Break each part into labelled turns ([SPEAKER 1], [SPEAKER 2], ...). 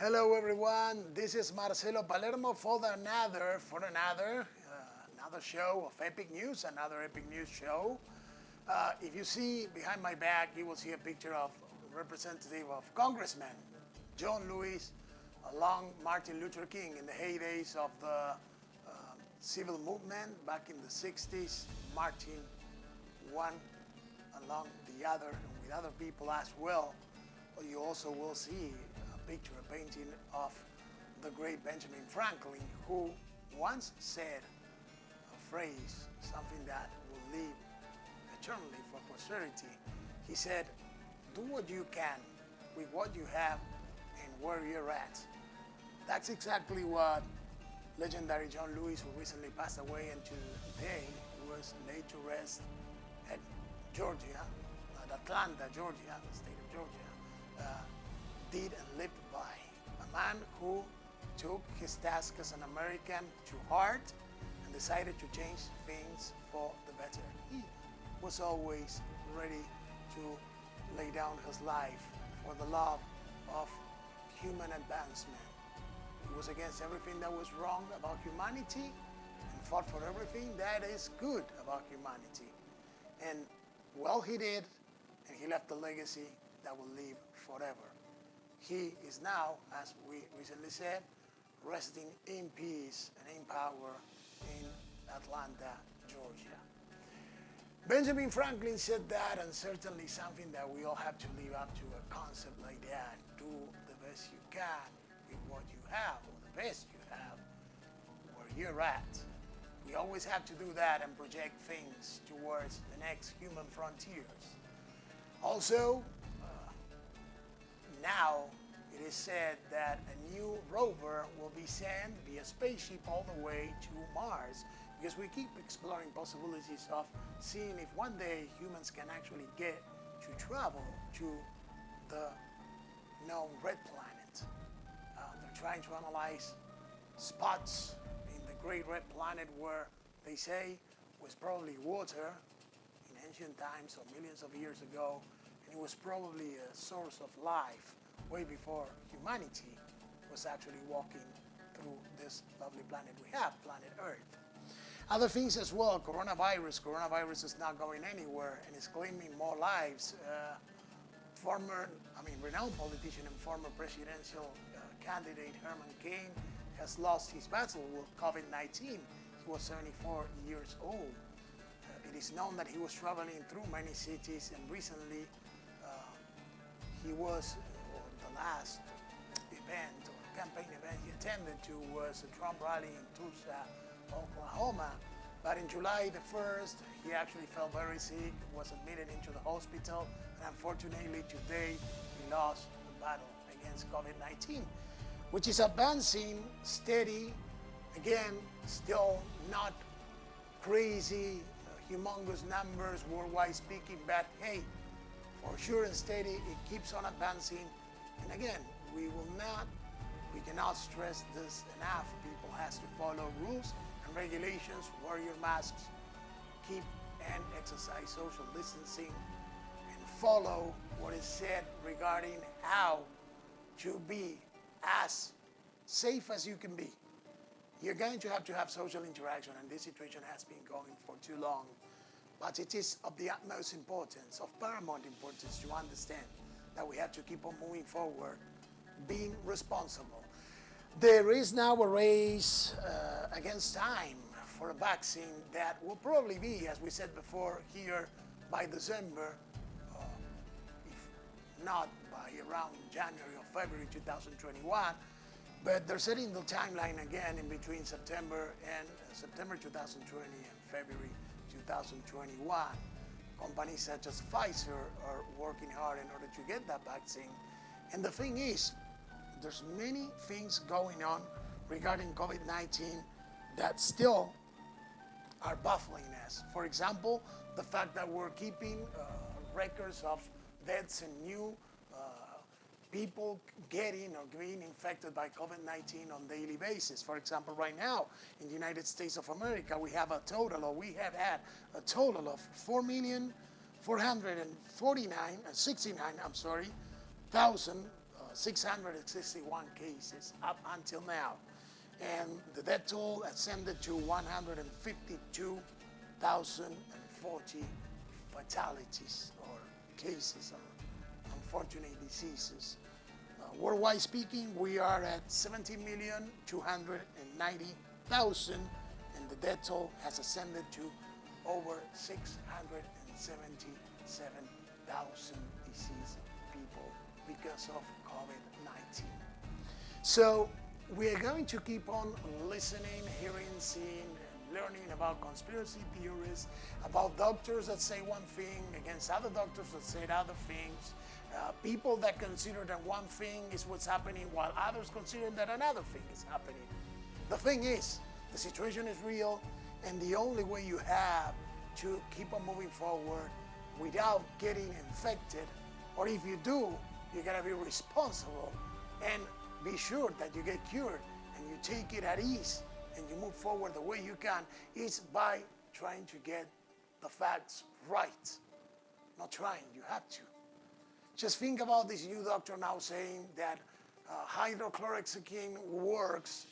[SPEAKER 1] Hello everyone, this is Marcelo Palermo for another show of Epic News, another Epic News show. If you see behind my back, you will see a picture of representative of Congressman John Lewis along Martin Luther King in the heydays of the civil movement back in the 60s. Martin, one along the other, and with other people as well. You also will see a picture, a painting of the great Benjamin Franklin, who once said a phrase, something that will live eternally for posterity. He said, do what you can with what you have and where you're at. That's exactly what legendary John Lewis, who recently passed away and today was laid to rest at Georgia, at Atlanta, Georgia, the state of Georgia, did and lived by. A man who took his task as an American to heart and decided to change things for the better. He was always ready to lay down his life for the love of human advancement. He was against everything that was wrong about humanity and fought for everything that is good about humanity. And well, he did, and he left a legacy that will live forever. He is now, as we recently said, resting in peace and in power in Atlanta, Georgia. Benjamin Franklin said that, and certainly something that we all have to live up to, a concept like that. Do the best you can with what you have, or the best you have, where you're at. We always have to do that and project things towards the next human frontiers. Also, now it is said that a new rover will be sent via spaceship all the way to Mars, because we keep exploring possibilities of seeing if one day humans can actually get to travel to the known red planet. They're trying to analyze spots in the great red planet where they say was probably water in ancient times or millions of years ago, and it was probably a source of life way before humanity was actually walking through this lovely planet we have, planet Earth. Other things as well, coronavirus is not going anywhere and is claiming more lives. Renowned politician and former presidential candidate Herman Cain has lost his battle with COVID-19. He was 74 years old. It is known that he was traveling through many cities, and recently he was, the last event or campaign event he attended to was a Trump rally in Tulsa, Oklahoma. But in July the 1st, he actually fell very sick, was admitted into the hospital, and unfortunately today he lost the battle against COVID-19, which is advancing steady, again, still not crazy, humongous numbers worldwide speaking, but hey, for sure and steady, it keeps on advancing. And again, we cannot stress this enough. People has to follow rules and regulations, wear your masks, keep and exercise social distancing, and follow what is said regarding how to be as safe as you can be. You're going to have social interaction, and this situation has been going for too long. But it is of the utmost importance, of paramount importance, to understand that we have to keep on moving forward, being responsible. There is now a race against time for a vaccine that will probably be, as we said before, here by December, if not by around January or February 2021. But they're setting the timeline again in between September 2020 and February 2021. Companies such as Pfizer are working hard in order to get that vaccine. And the thing is, there's many things going on regarding COVID-19 that still are baffling us. For example, the fact that we're keeping records of deaths and new people getting or being infected by COVID-19 on a daily basis. For example, right now in the United States of America, we have had a total of 4,449,069 661 cases up until now. And the death toll ascended to 152,040 fatalities or cases or unfortunate diseases. Worldwide speaking, we are at 70,290,000, and the death toll has ascended to over 677,000 deceased people because of COVID-19. So we are going to keep on listening, hearing, seeing, learning about conspiracy theories, about doctors that say one thing against other doctors that say other things, people that consider that one thing is what's happening while others consider that another thing is happening. The thing is, the situation is real, and the only way you have to keep on moving forward without getting infected, or if you do, you gotta be responsible and be sure that you get cured and you take it at ease and you move forward the way you can, is by trying to get the facts right. Not trying, you have to. Just think about this new doctor now saying that hydrochloroquine works,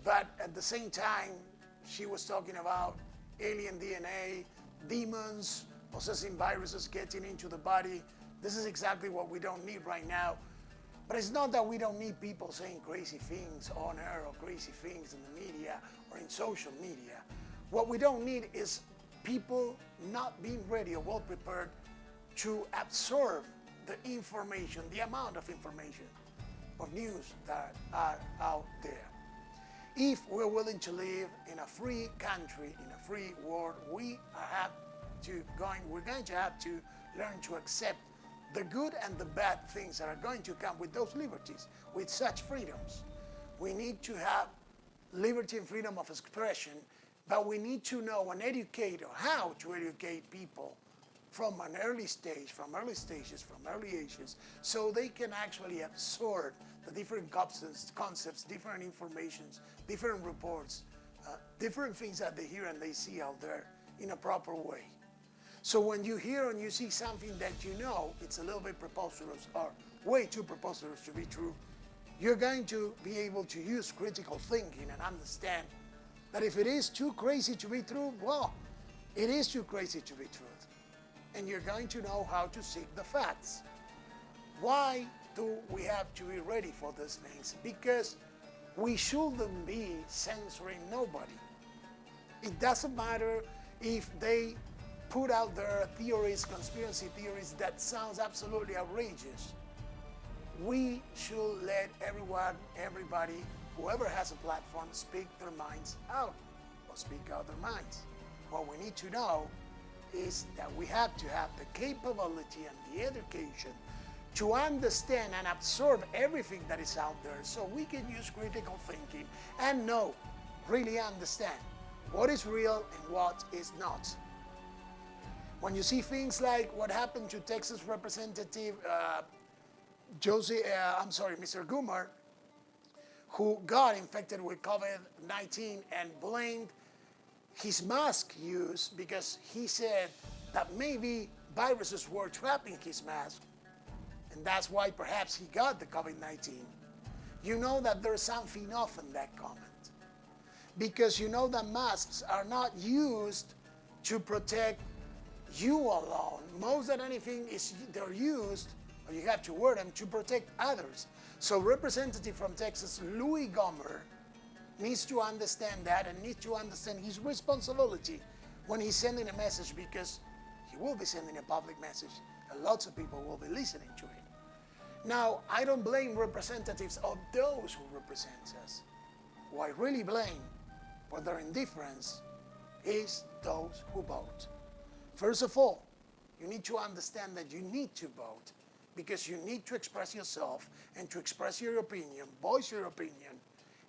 [SPEAKER 1] but at the same time, she was talking about alien DNA, demons, possessing viruses getting into the body. This is exactly what we don't need right now. But it's not that we don't need people saying crazy things on air or crazy things in the media or in social media. What we don't need is people not being ready or well prepared to absorb the information, the amount of information, of news that are out there. If we're willing to live in a free country, in a free world, we're going to have to learn to accept the good and the bad things that are going to come with those liberties, with such freedoms. We need to have liberty and freedom of expression, but we need to know and educate, or how to educate people from an early stage, from early ages, so they can actually absorb the different concepts, different informations, different reports, different things that they hear and they see out there in a proper way. So when you hear and you see something that you know it's a little bit preposterous or way too preposterous to be true, you're going to be able to use critical thinking and understand that if it is too crazy to be true, well, it is too crazy to be true. And you're going to know how to seek the facts. Why do we have to be ready for these things? Because we shouldn't be censoring nobody. It doesn't matter if they put out their theories, conspiracy theories that sounds absolutely outrageous. We should let everybody, whoever has a platform, speak their minds out, or speak out their minds. What we need to know is that we have to have the capability and the education to understand and absorb everything that is out there, so we can use critical thinking and know, really understand what is real and what is not. When you see things like what happened to Texas Representative Mr. Goomer, who got infected with COVID-19 and blamed his mask use because he said that maybe viruses were trapped in his mask, and that's why perhaps he got the COVID-19. You know that there's something off in that comment, because you know that masks are not used to protect you alone. Most than anything, they're used, or you have to wear them, to protect others. So Representative from Texas, Louis Gohmert, needs to understand that and needs to understand his responsibility when he's sending a message, because he will be sending a public message and lots of people will be listening to it. Now, I don't blame representatives of those who represent us. Who I really blame for their indifference is those who vote. First of all, you need to understand that you need to vote, because you need to express yourself and to express your opinion, voice your opinion,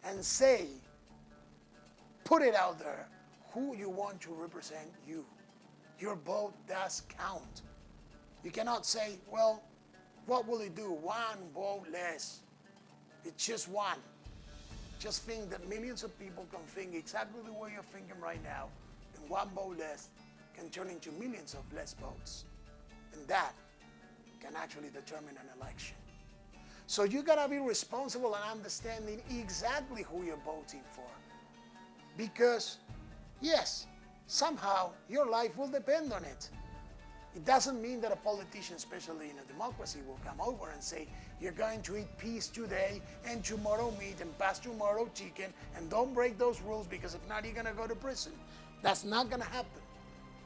[SPEAKER 1] and say, put it out there, who you want to represent you. Your vote does count. You cannot say, well, what will it do? One vote less. It's just one. Just think that millions of people can think exactly the way you're thinking right now, and one vote less can turn into millions of less votes. And that can actually determine an election. So you gotta be responsible and understanding exactly who you're voting for. Because, yes, somehow your life will depend on it. It doesn't mean that a politician, especially in a democracy, will come over and say, you're going to eat peas today and tomorrow meat and past tomorrow chicken, and don't break those rules because if not, you're going to go to prison. That's not going to happen.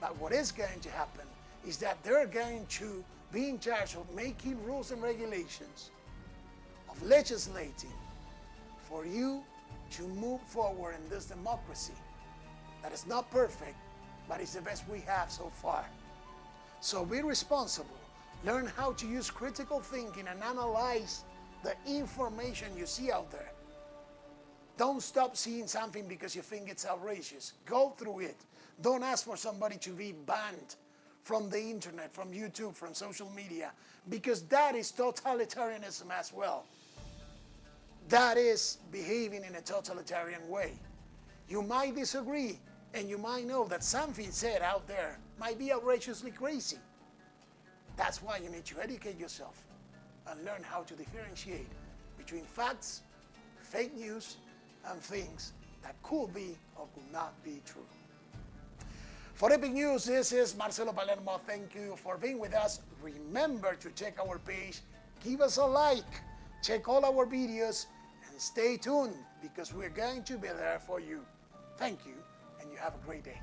[SPEAKER 1] But what is going to happen is that they're going to be in charge of making rules and regulations, of legislating for you to move forward in this democracy that is not perfect, but it's the best we have so far. So be responsible. Learn how to use critical thinking and analyze the information you see out there. Don't stop seeing something because you think it's outrageous. Go through it. Don't ask for somebody to be banned from the internet, from YouTube, from social media, because that is totalitarianism as well. That is behaving in a totalitarian way. You might disagree, and you might know that something said out there might be outrageously crazy. That's why you need to educate yourself and learn how to differentiate between facts, fake news, and things that could be or could not be true. For Epic News, this is Marcelo Palermo. Thank you for being with us. Remember to check our page, give us a like, check all our videos, and stay tuned because we're going to be there for you. Thank you, and you have a great day.